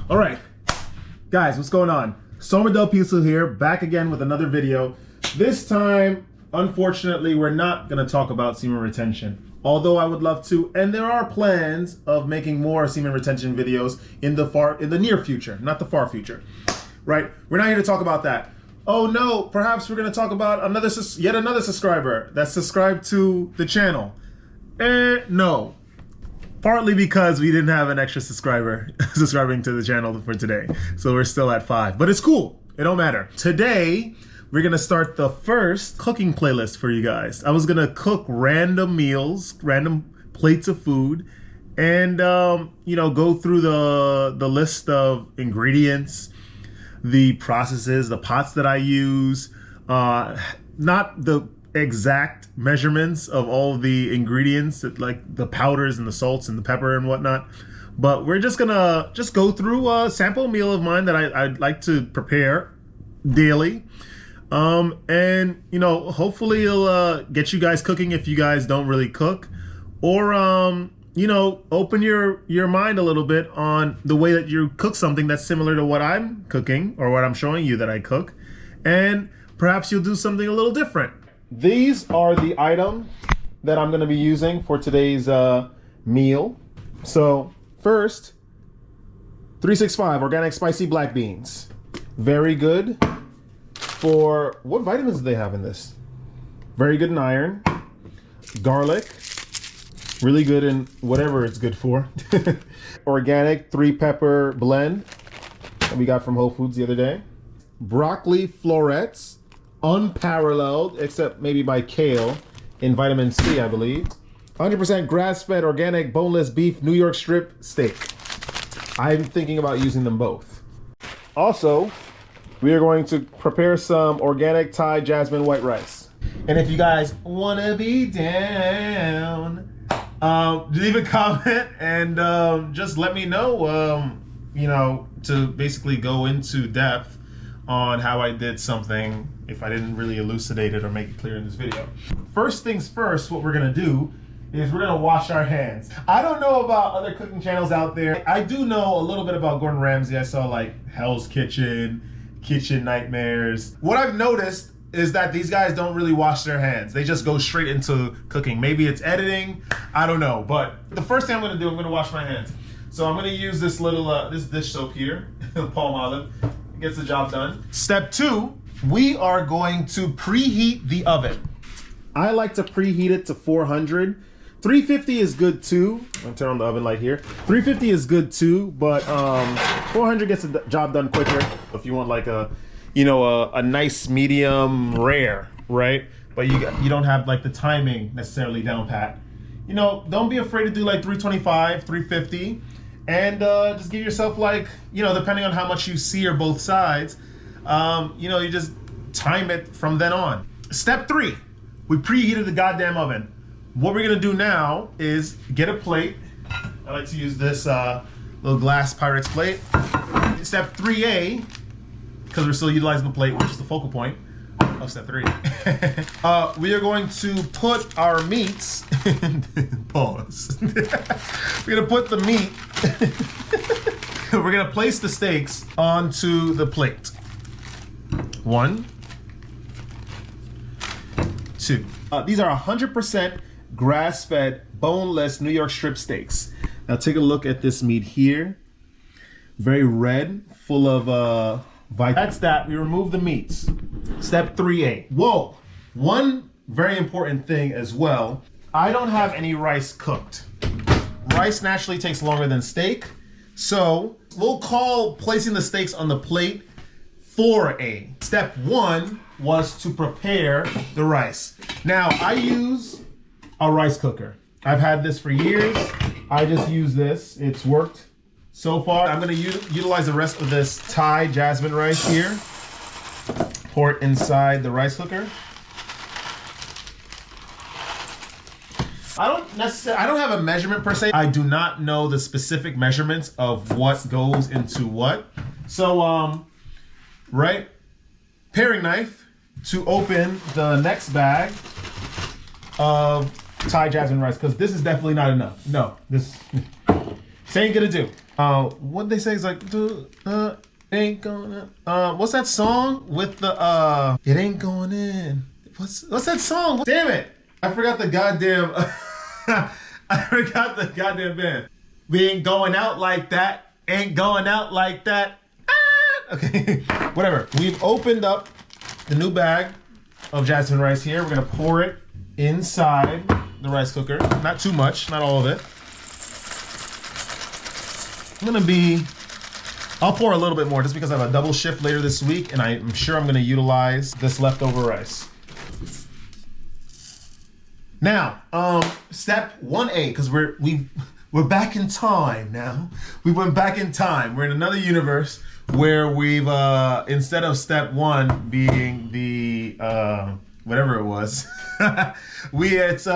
All right, guys, what's going on? Soma Del Piso here, back again with another video. This time, unfortunately, we're not gonna talk about semen retention, although I would love to, and there are plans of making more semen retention videos in the near future, not the far future, right? We're not here to talk about that. Oh no, perhaps we're gonna talk about yet another subscriber that's subscribed to the channel. No. Partly because we didn't have an extra subscriber subscribing to the channel for today. So we're still at 5, but it's cool. It don't matter. Today, we're gonna start the first cooking playlist for you guys. I was gonna cook random meals, random plates of food, and go through the list of ingredients, the processes, the pots that I use, not the exact measurements of all the ingredients, like the powders and the salts and the pepper and whatnot, but we're just gonna go through a sample meal of mine that I'd like to prepare daily, and hopefully it'll get you guys cooking if you guys don't really cook, or open your mind a little bit on the way that you cook something that's similar to what I'm cooking or what I'm showing you that I cook, and perhaps you'll do something a little different. These are the items that I'm going to be using for today's meal. So first, 365 organic spicy black beans. Very good for, what vitamins do they have in this? Very good in iron. Garlic, really good in whatever it's good for. Organic 3-pepper blend that we got from Whole Foods the other day. Broccoli florets. Unparalleled, except maybe by kale, in vitamin C, I believe. 100% grass-fed organic boneless beef New York strip steak. I'm thinking about using them both. Also, we are going to prepare some organic Thai jasmine white rice. And if you guys want to be down, leave a comment and just let me know, to basically go into depth on how I did something if I didn't really elucidate it or make it clear in this video. First things first, what we're gonna do is we're gonna wash our hands. I don't know about other cooking channels out there. I do know a little bit about Gordon Ramsay. I saw like Hell's Kitchen, Kitchen Nightmares. What I've noticed is that these guys don't really wash their hands. They just go straight into cooking. Maybe it's editing, I don't know. But the first thing I'm gonna do, I'm gonna wash my hands. So I'm gonna use this little, this dish soap here, Palmolive. Gets the job done. Step 2, we are going to preheat the oven. I like to preheat it to 400. 350 is good too. I'm gonna turn on the oven light here. 350 is good too, but 400 gets the job done quicker. If you want like a nice medium rare, right? But you don't have like the timing necessarily down pat. Don't be afraid to do like 325, 350. And just give yourself like, depending on how much you sear both sides, you just time it from then on. Step 3, we preheated the goddamn oven. What we're gonna do now is get a plate. I like to use this little glass Pyrex plate. Step 3A, because we're still utilizing the plate, which is the focal point of step 3. We are going to put our meats, pause. We're gonna put the meat, we're gonna place the steaks onto the plate. 1, 2. These are 100% grass-fed, boneless New York strip steaks. Now take a look at this meat here. Very red, full of that's that. We remove the meats. Step 3A. Whoa! One very important thing as well. I don't have any rice cooked. Rice naturally takes longer than steak, so we'll call placing the steaks on the plate 4A. Step 1 was to prepare the rice. Now I use a rice cooker. I've had this for years. I just use this. It's worked so far. I'm gonna utilize the rest of this Thai jasmine rice here. Pour it inside the rice cooker. I don't have a measurement per se. I do not know the specific measurements of what goes into what. So, right, paring knife to open the next bag of Thai jasmine rice, because this is definitely not enough. No, this ain't gonna do. What they say is like, ain't gonna. What's that song with the it ain't going in? What's that song? Damn it! I forgot the goddamn. I forgot the goddamn band. We ain't going out like that. Ain't going out like that. Ah! Okay, whatever. We've opened up the new bag of jasmine rice here. We're gonna pour it inside the rice cooker. Not too much, not all of it. I'll pour a little bit more just because I have a double shift later this week and I'm sure I'm gonna utilize this leftover rice. Now, step 1A, because we're back in time now. We went back in time. We're in another universe where we've, instead of step 1 being the, whatever it was, it's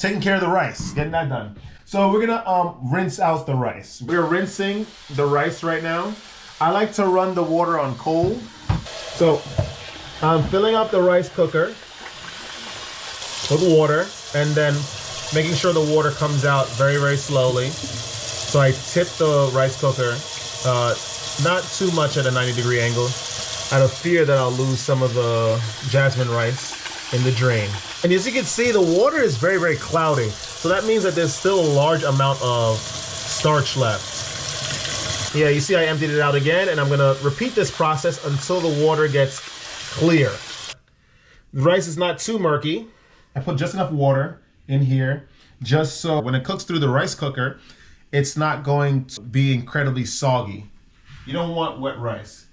taking care of the rice, getting that done. So we're gonna rinse out the rice. We're rinsing the rice right now. I like to run the water on cold. So I'm filling up the rice cooker with water and then making sure the water comes out very, very slowly. So I tip the rice cooker, not too much at a 90-degree angle, out of fear that I'll lose some of the jasmine rice in the drain. And as you can see, the water is very, very cloudy. So that means that there's still a large amount of starch left. Yeah, you see I emptied it out again, and I'm gonna repeat this process until the water gets clear. The rice is not too murky. I put just enough water in here, just so when it cooks through the rice cooker, it's not going to be incredibly soggy. You don't want wet rice.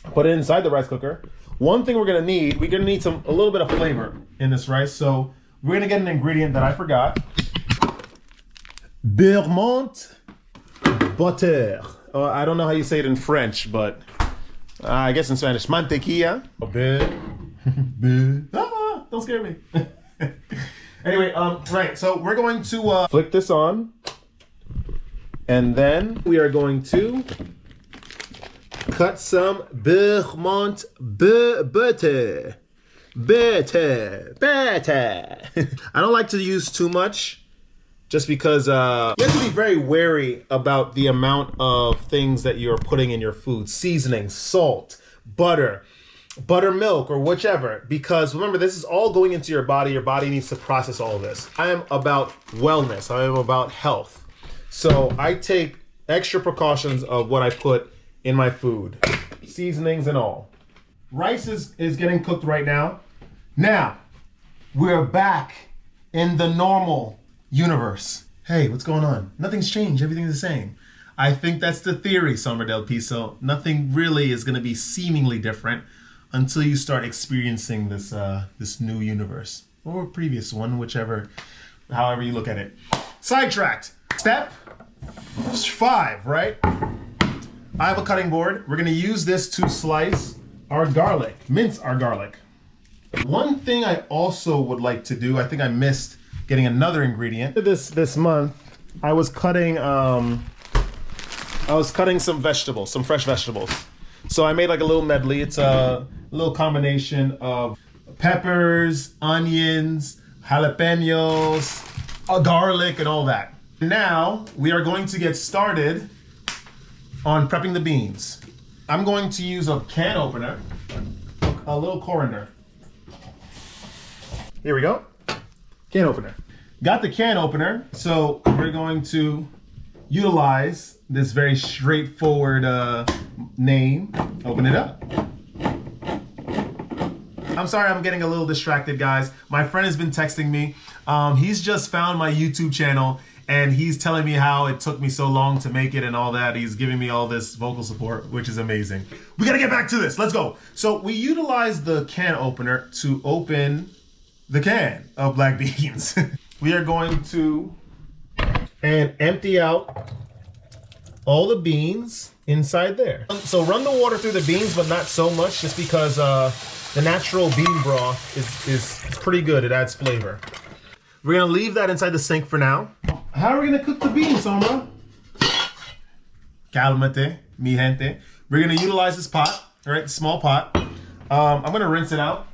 Put it inside the rice cooker. One thing we're gonna need a little bit of flavor in this rice, so we're gonna get an ingredient that I forgot. Beurre butter. I don't know how you say it in French, but I guess in Spanish, mantequilla. Don't scare me. Anyway, right, so we're going to flick this on, and then we are going to cut some Beurre butter. I don't like to use too much, just because you have to be very wary about the amount of things that you're putting in your food. Seasoning, salt, buttermilk, or whichever. Because remember, this is all going into your body. Your body needs to process all of this. I am about wellness. I am about health. So I take extra precautions of what I put in my food. Seasonings and all. Rice is getting cooked right now. Now, we're back in the normal universe. Hey, what's going on? Nothing's changed. Everything's the same. I think that's the theory, Sombra del Piso. Nothing really is going to be seemingly different until you start experiencing this this new universe, or previous one, however you look at it. Sidetracked. Step 5, right? I have a cutting board. We're gonna use this to slice our garlic, mince our garlic. One thing I also would like to do, I think I missed getting another ingredient. This month, I was cutting some vegetables, some fresh vegetables. So I made like a little medley. It's a little combination of peppers, onions, jalapenos, garlic, and all that. Now we are going to get started on prepping the beans. I'm going to use a can opener, a little coriander. Here we go, can opener. Got the can opener, so we're going to utilize this very straightforward name. Open it up. I'm sorry, I'm getting a little distracted, guys. My friend has been texting me. He's just found my YouTube channel, and he's telling me how it took me so long to make it and all that. He's giving me all this vocal support, which is amazing. We gotta get back to this. Let's go. So we utilize the can opener to open the can of black beans. We are going to empty out all the beans inside there. So run the water through the beans, but not so much, just because the natural bean broth is pretty good. It adds flavor. We're gonna leave that inside the sink for now. How are we gonna cook the beans, Sombra? Calmate, mi gente. We're gonna utilize this pot, all right, small pot. I'm gonna rinse it out.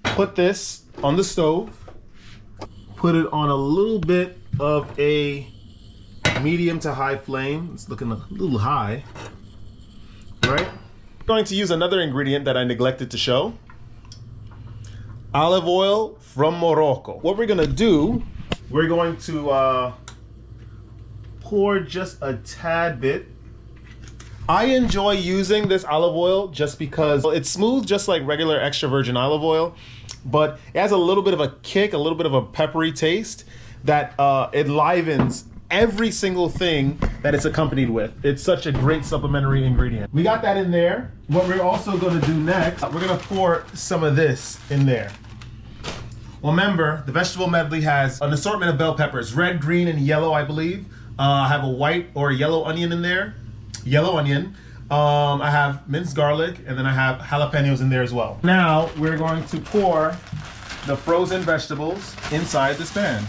Put this on the stove. Put it on a little bit of a medium to high flame. It's looking a little high, right? Going to use another ingredient that I neglected to show. Olive oil from Morocco. What we're gonna do, we're going to pour just a tad bit. I enjoy using this olive oil just because it's smooth, just like regular extra virgin olive oil, but it has a little bit of a kick, a little bit of a peppery taste that enlivens every single thing that it's accompanied with. It's such a great supplementary ingredient. We got that in there. What we're also gonna do next, we're gonna pour some of this in there. Well, remember, the vegetable medley has an assortment of bell peppers, red, green, and yellow, I believe. I have a white or a yellow onion in there. Yellow onion. I have minced garlic, and then I have jalapenos in there as well. Now we're going to pour the frozen vegetables inside this pan.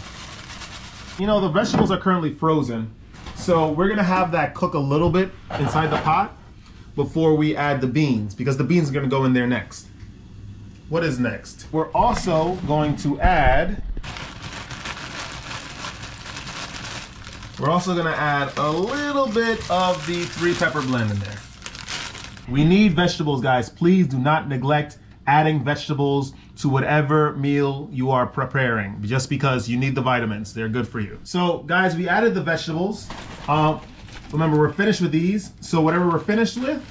You know, the vegetables are currently frozen, so we're gonna have that cook a little bit inside the pot before we add the beans, because the beans are gonna go in there next. What is next? We're also going to add a little bit of the 3-pepper blend in there. We need vegetables, guys. Please do not neglect adding vegetables to whatever meal you are preparing, just because you need the vitamins. They're good for you. So, guys, we added the vegetables. Remember, we're finished with these. So whatever we're finished with,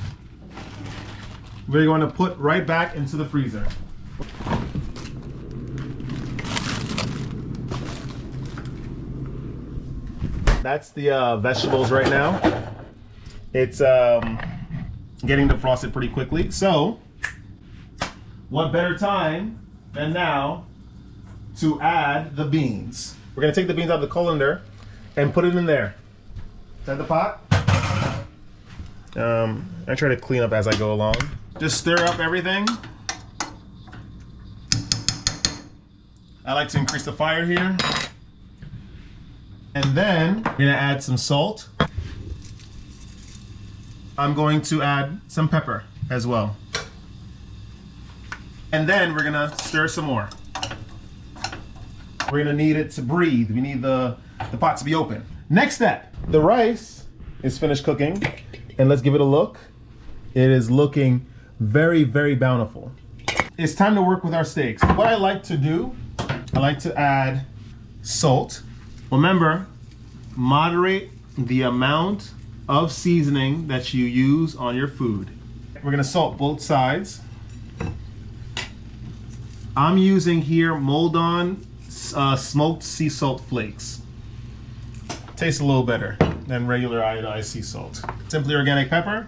we're going to put right back into the freezer. That's the vegetables right now. It's getting defrosted pretty quickly. So, what better time than now to add the beans? We're gonna take the beans out of the colander and put it in there. Inside the pot. I try to clean up as I go along. Just stir up everything. I like to increase the fire here. And then we're gonna add some salt. I'm going to add some pepper as well. And then we're gonna stir some more. We're gonna need it to breathe. We need the pot to be open. Next step, the rice is finished cooking. And let's give it a look. It is looking very, very bountiful. It's time to work with our steaks. What I like to do, I like to add salt. Remember, moderate the amount of seasoning that you use on your food. We're gonna salt both sides. I'm using here Moldon smoked sea salt flakes. Tastes a little better than regular iodized sea salt. Simply Organic pepper.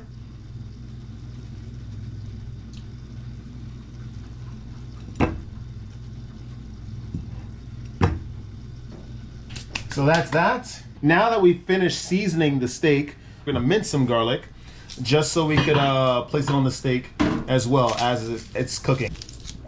So that's that. Now that we've finished seasoning the steak, we're gonna mince some garlic just so we could place it on the steak as well as it's cooking.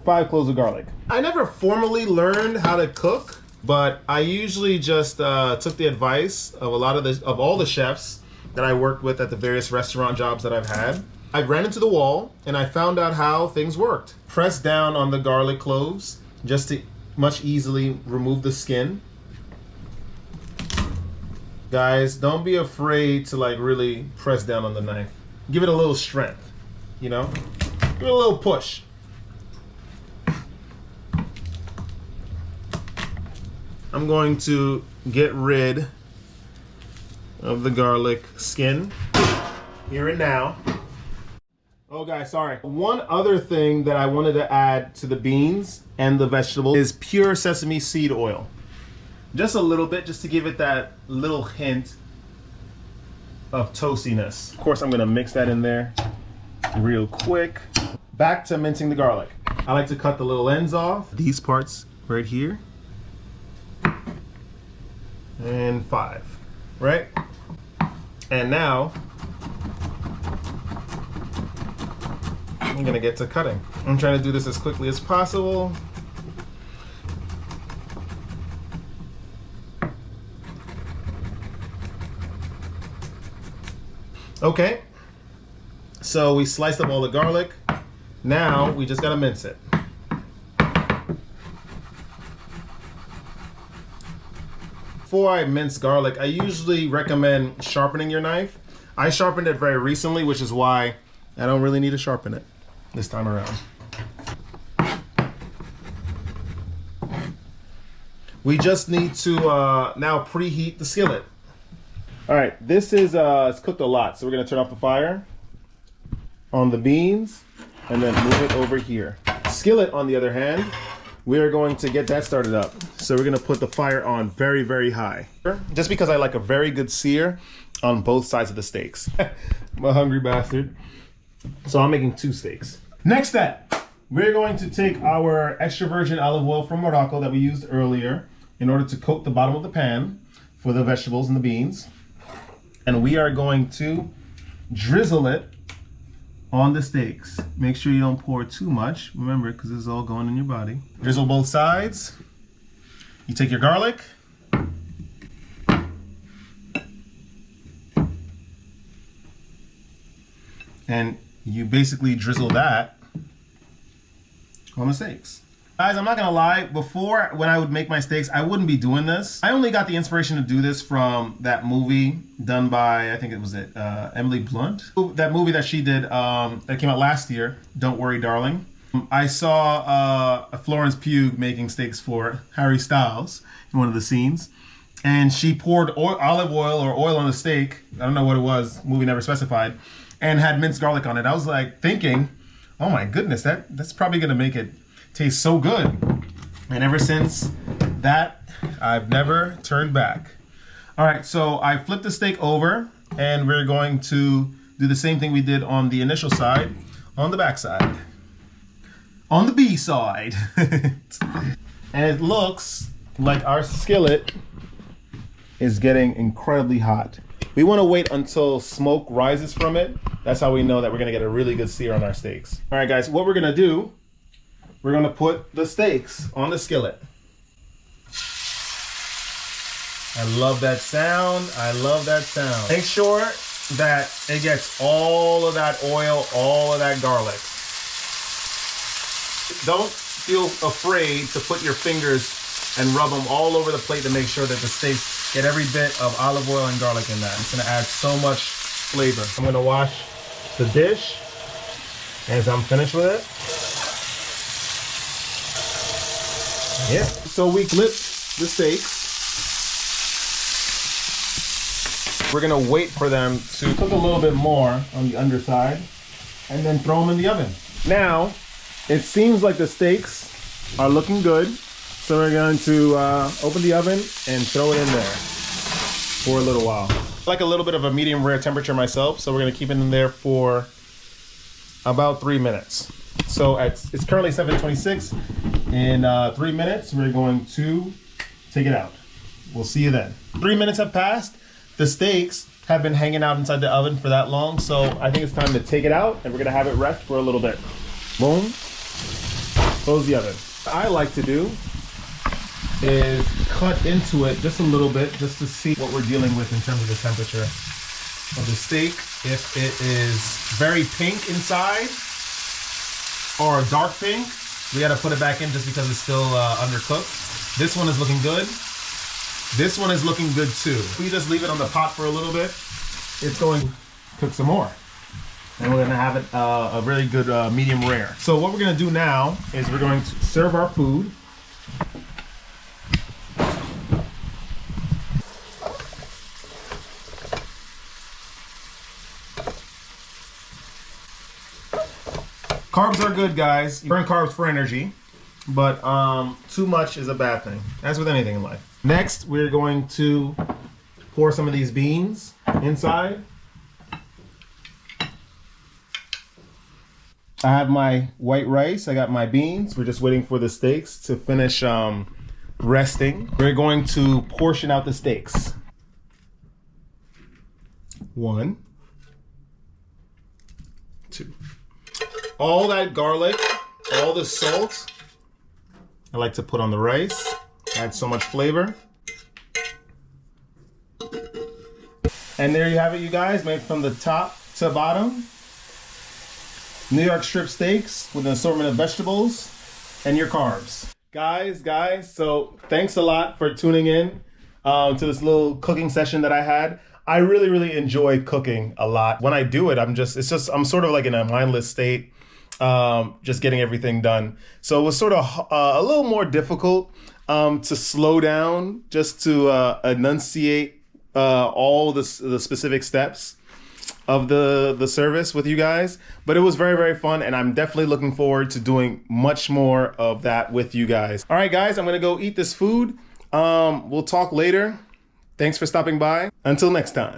5 cloves of garlic. I never formally learned how to cook, but I usually just took the advice of all the chefs that I worked with at the various restaurant jobs that I've had. I ran into the wall and I found out how things worked. Press down on the garlic cloves just to much easily remove the skin. Guys, don't be afraid to like really press down on the knife. Give it a little strength, you know? Give it a little push. I'm going to get rid of the garlic skin here and now. Oh guys, sorry. One other thing that I wanted to add to the beans and the vegetables is pure sesame seed oil. Just a little bit, just to give it that little hint of toastiness. Of course, I'm gonna mix that in there real quick. Back to mincing the garlic. I like to cut the little ends off. These parts right here. And 5, right? And now, I'm gonna get to cutting. I'm trying to do this as quickly as possible. Okay, so we sliced up all the garlic. Now we just gotta mince it. before I mince garlic, I usually recommend sharpening your knife. I sharpened it very recently, which is why I don't really need to sharpen it this time around. We just need to now preheat the skillet. All right, this is it's cooked a lot, so we're gonna turn off the fire on the beans and then move it over here. Skillet, on the other hand, we are going to get that started up. So we're gonna put the fire on very, very high. Just because I like a very good sear on both sides of the steaks. I'm a hungry bastard. So I'm making 2 steaks. Next step, we're going to take our extra virgin olive oil from Morocco that we used earlier in order to coat the bottom of the pan for the vegetables and the beans. And we are going to drizzle it on the steaks. Make sure you don't pour too much, remember, because this is all going in your body. Drizzle both sides. You take your garlic. And you basically drizzle that on the steaks. Guys, I'm not gonna lie, before when I would make my steaks, I wouldn't be doing this. I only got the inspiration to do this from that movie done by, I think it was Emily Blunt. That movie that she did that came out last year, Don't Worry Darling. I saw Florence Pugh making steaks for Harry Styles in one of the scenes. And she poured olive oil or oil on the steak, I don't know what it was, movie never specified, and had minced garlic on it. I was like thinking, oh my goodness, that's probably gonna make it taste so good. And ever since that, I've never turned back. All right, so I flipped the steak over and we're going to do the same thing we did on the initial side, on the back side. On the B side. And it looks like our skillet is getting incredibly hot. We wanna wait until smoke rises from it. That's how we know that we're gonna get a really good sear on our steaks. All right, guys, what we're gonna do, we're gonna put the steaks on the skillet. I love that sound. I love that sound. Make sure that it gets all of that oil, all of that garlic. Don't feel afraid to put your fingers and rub them all over the plate to make sure that the steaks get every bit of olive oil and garlic in that. It's gonna add so much flavor. I'm gonna wash the dish as I'm finished with it. Yeah. So we flipped the steaks. We're gonna wait for them to cook a little bit more on the underside and then throw them in the oven. Now, it seems like the steaks are looking good. So we're going to open the oven and throw it in there for a little while. I like a little bit of a medium rare temperature myself, so we're gonna keep it in there for about 3 minutes. So it's currently 7:26. In 3 minutes, we're going to take it out. We'll see you then. 3 minutes have passed. The steaks have been hanging out inside the oven for that long, so I think it's time to take it out and we're gonna have it rest for a little bit. Boom, close the oven. What I like to do is cut into it just a little bit just to see what we're dealing with in terms of the temperature of the steak. If it is very pink inside or dark pink, we gotta put it back in just because it's still undercooked. This one is looking good. This one is looking good too. If we just leave it on the pot for a little bit, it's going to cook some more. And we're gonna have it a really good medium rare. So what we're gonna do now is we're going to serve our food. Carbs are good, guys. You burn carbs for energy, but too much is a bad thing. As with anything in life. Next, we're going to pour some of these beans inside. I have my white rice, I got my beans. We're just waiting for the steaks to finish resting. We're going to portion out the steaks. 1, 2. All that garlic, all the salt, I like to put on the rice. Adds so much flavor. And there you have it, you guys, made from the top to bottom. New York strip steaks with an assortment of vegetables and your carbs. Guys, so thanks a lot for tuning in. to this little cooking session that I had. I really, really enjoy cooking a lot. When I do it, I'm sort of like in a mindless state, just getting everything done. So it was sort of a little more difficult to slow down, just to enunciate all the specific steps of the service with you guys. But it was very, very fun, and I'm definitely looking forward to doing much more of that with you guys. All right, guys, I'm gonna go eat this food. We'll talk later. Thanks for stopping by. Until next time.